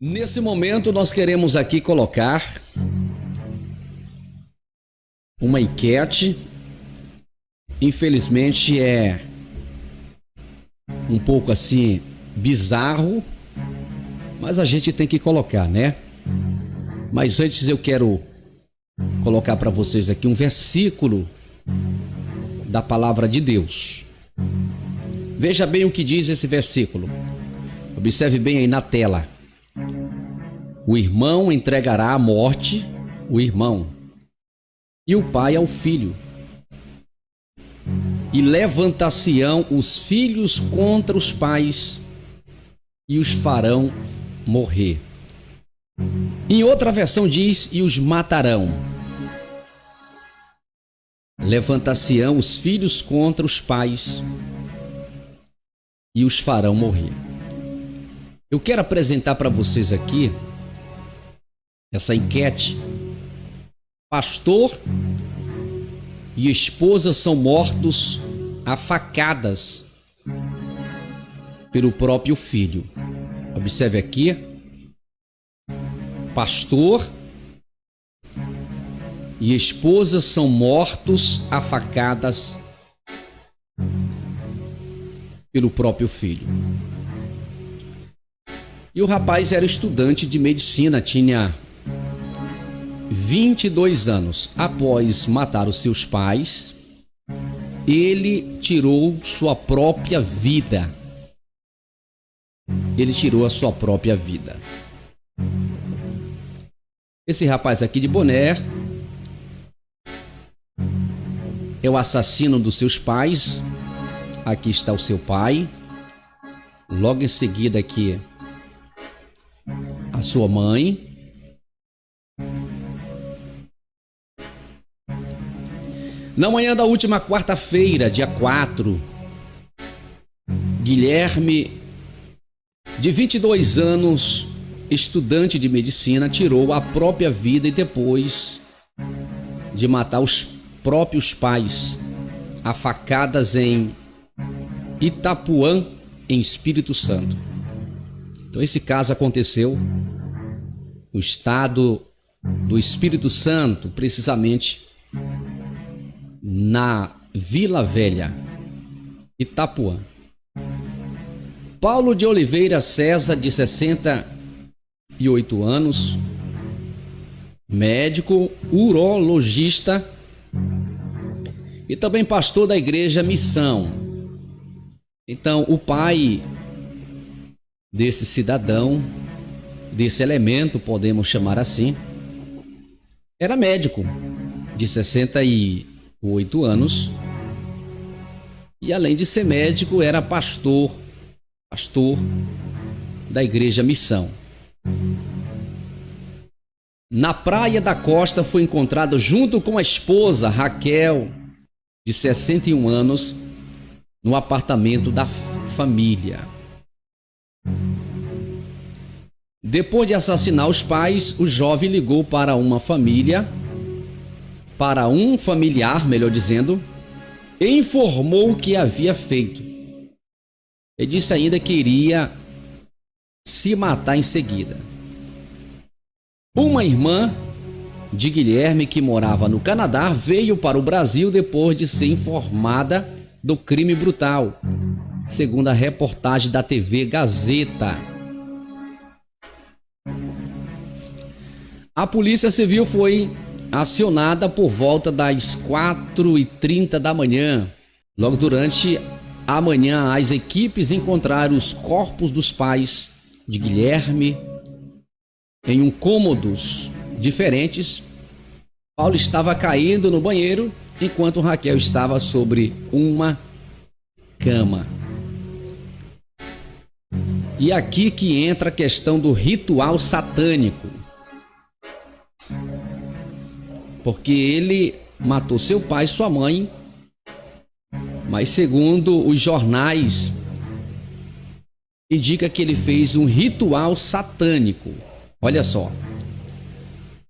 Nesse momento, nós queremos aqui colocar uma enquete. Infelizmente é um pouco assim bizarro, mas a gente tem que colocar, né? Mas antes eu quero colocar para vocês aqui um versículo da palavra de Deus. Veja bem o que diz esse versículo. Observe bem aí na tela. O irmão entregará à morte o irmão, e o pai ao filho. E levantar-se-ão os filhos contra os pais, e os farão morrer. Em outra versão diz, e os matarão. Levantar-se-ão os filhos contra os pais, e os farão morrer. Eu quero apresentar para vocês aqui essa enquete. Pastor e esposa são mortos a facadas pelo próprio filho. Observe aqui. Pastor e esposa são mortos a facadas pelo próprio filho. E o rapaz era estudante de medicina, tinha 22 anos. Após matar os seus pais, ele tirou sua própria vida. Ele tirou a sua própria vida. Esse rapaz aqui de boné é o assassino dos seus pais. Aqui está o seu pai. Logo em seguida aqui a sua mãe. Na manhã da última quarta-feira, dia 4, Guilherme, de 22 anos, estudante de medicina, tirou a própria vida e depois de matar os próprios pais a facadas em Itapuã, em Espírito Santo. Então esse caso aconteceu no estado do Espírito Santo, precisamente na Vila Velha, Itapuã. Paulo de Oliveira César, de 68 anos, médico, urologista e também pastor da igreja Missão. Então, o pai desse cidadão, desse elemento, podemos chamar assim, era médico, de 68 anos, e além de ser médico, era pastor da igreja Missão. Na Praia da Costa foi encontrado junto com a esposa Raquel, de 61 anos, no apartamento da família. Depois de assassinar os pais, o jovem ligou para uma família, para um familiar, melhor dizendo, e informou o que havia feito. Ele disse ainda que iria se matar em seguida. Uma irmã de Guilherme, que morava no Canadá, veio para o Brasil depois de ser informada do crime brutal, segundo a reportagem da TV Gazeta. A Polícia Civil foi acionada por volta das 4h30 da manhã. Logo durante a manhã, as equipes encontraram os corpos dos pais de Guilherme em um cômodos diferentes. Paulo estava caindo no banheiro, enquanto Raquel estava sobre uma cama. E aqui que entra a questão do ritual satânico. Porque ele matou seu pai e sua mãe, mas segundo os jornais, indica que ele fez um ritual satânico. Olha só.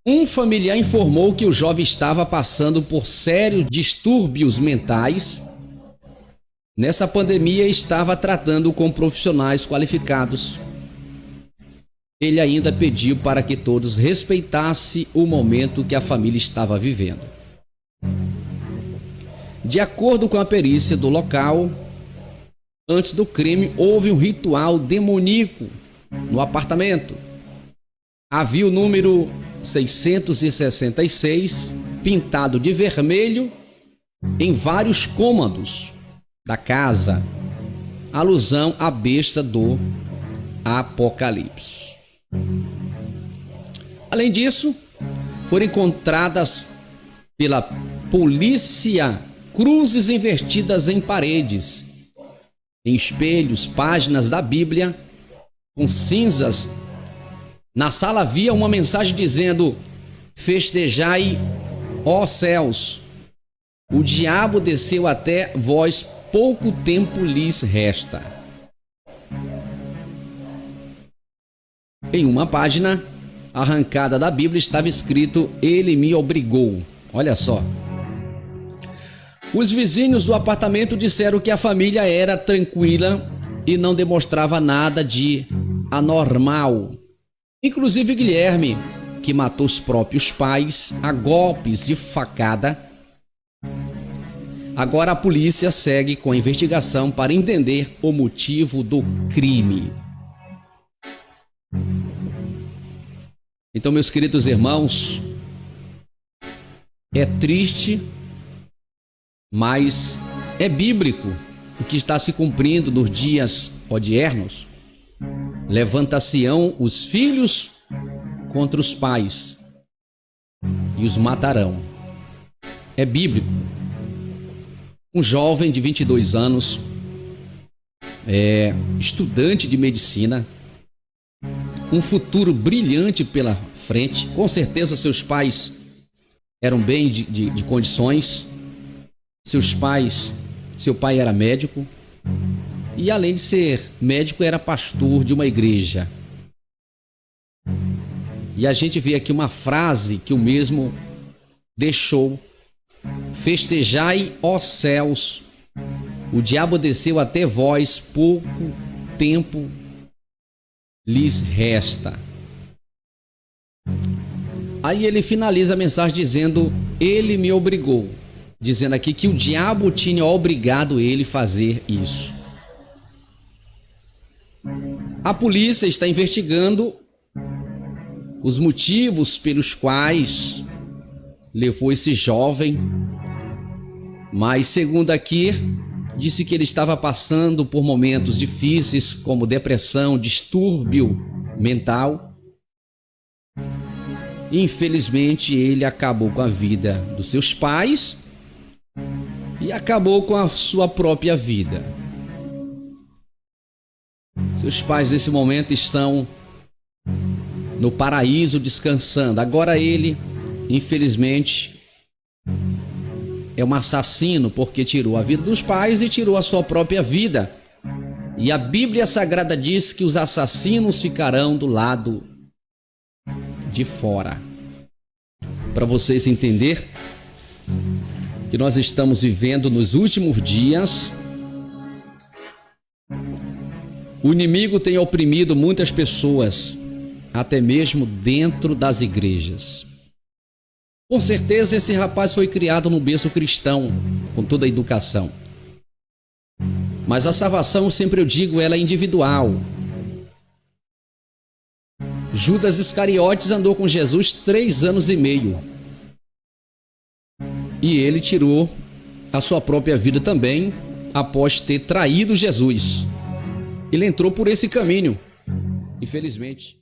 Um familiar informou que o jovem estava passando por sérios distúrbios mentais. Nessa pandemia, estava tratando com profissionais qualificados. ele ainda pediu para que todos respeitassem o momento que a família estava vivendo. De acordo com a perícia do local, antes do crime houve um ritual demoníaco no apartamento. Havia o número 666 pintado de vermelho em vários cômodos da casa, alusão à besta do Apocalipse. Além disso, foram encontradas pela polícia cruzes invertidas em paredes, em espelhos, páginas da Bíblia com cinzas. Na sala havia uma mensagem dizendo: festejai, ó céus, o diabo desceu até vós, pouco tempo lhes resta. Em uma página arrancada da Bíblia estava escrito: ele me obrigou. Olha só. Os vizinhos do apartamento disseram que a família era tranquila e não demonstrava nada de anormal. Inclusive Guilherme, que matou os próprios pais a golpes de facada. Agora a polícia segue com a investigação para entender o motivo do crime. Então, meus queridos irmãos, é triste, mas é bíblico o que está se cumprindo nos dias odiernos. Levanta-se-ão os filhos contra os pais e os matarão. É bíblico. Um jovem de 22 anos, estudante de medicina, um futuro brilhante pela frente. Com certeza seus pais eram bem de condições. Seu pai era médico e, além de ser médico, era pastor de uma igreja. E a gente vê aqui uma frase que o mesmo deixou: festejai, ó céus, o diabo desceu até vós, pouco tempo lhes resta. Aí ele finaliza a mensagem dizendo: ele me obrigou, dizendo aqui que o diabo tinha obrigado ele a fazer isso. A polícia está investigando os motivos pelos quais levou esse jovem, mas segundo aqui, disse que ele estava passando por momentos difíceis como depressão, distúrbio mental. Infelizmente, ele acabou com a vida dos seus pais e acabou com a sua própria vida. Seus pais nesse momento estão no paraíso descansando. Agora ele, infelizmente, é um assassino porque tirou a vida dos pais e tirou a sua própria vida. E a Bíblia Sagrada diz que os assassinos ficarão do lado de fora. Para vocês entenderem que nós estamos vivendo nos últimos dias, o inimigo tem oprimido muitas pessoas, até mesmo dentro das igrejas. Com certeza esse rapaz foi criado no berço cristão, com toda a educação. Mas a salvação, sempre eu digo, ela é individual. Judas Iscariotes andou com Jesus 3 anos e meio. E ele tirou a sua própria vida também, após ter traído Jesus. Ele entrou por esse caminho, infelizmente.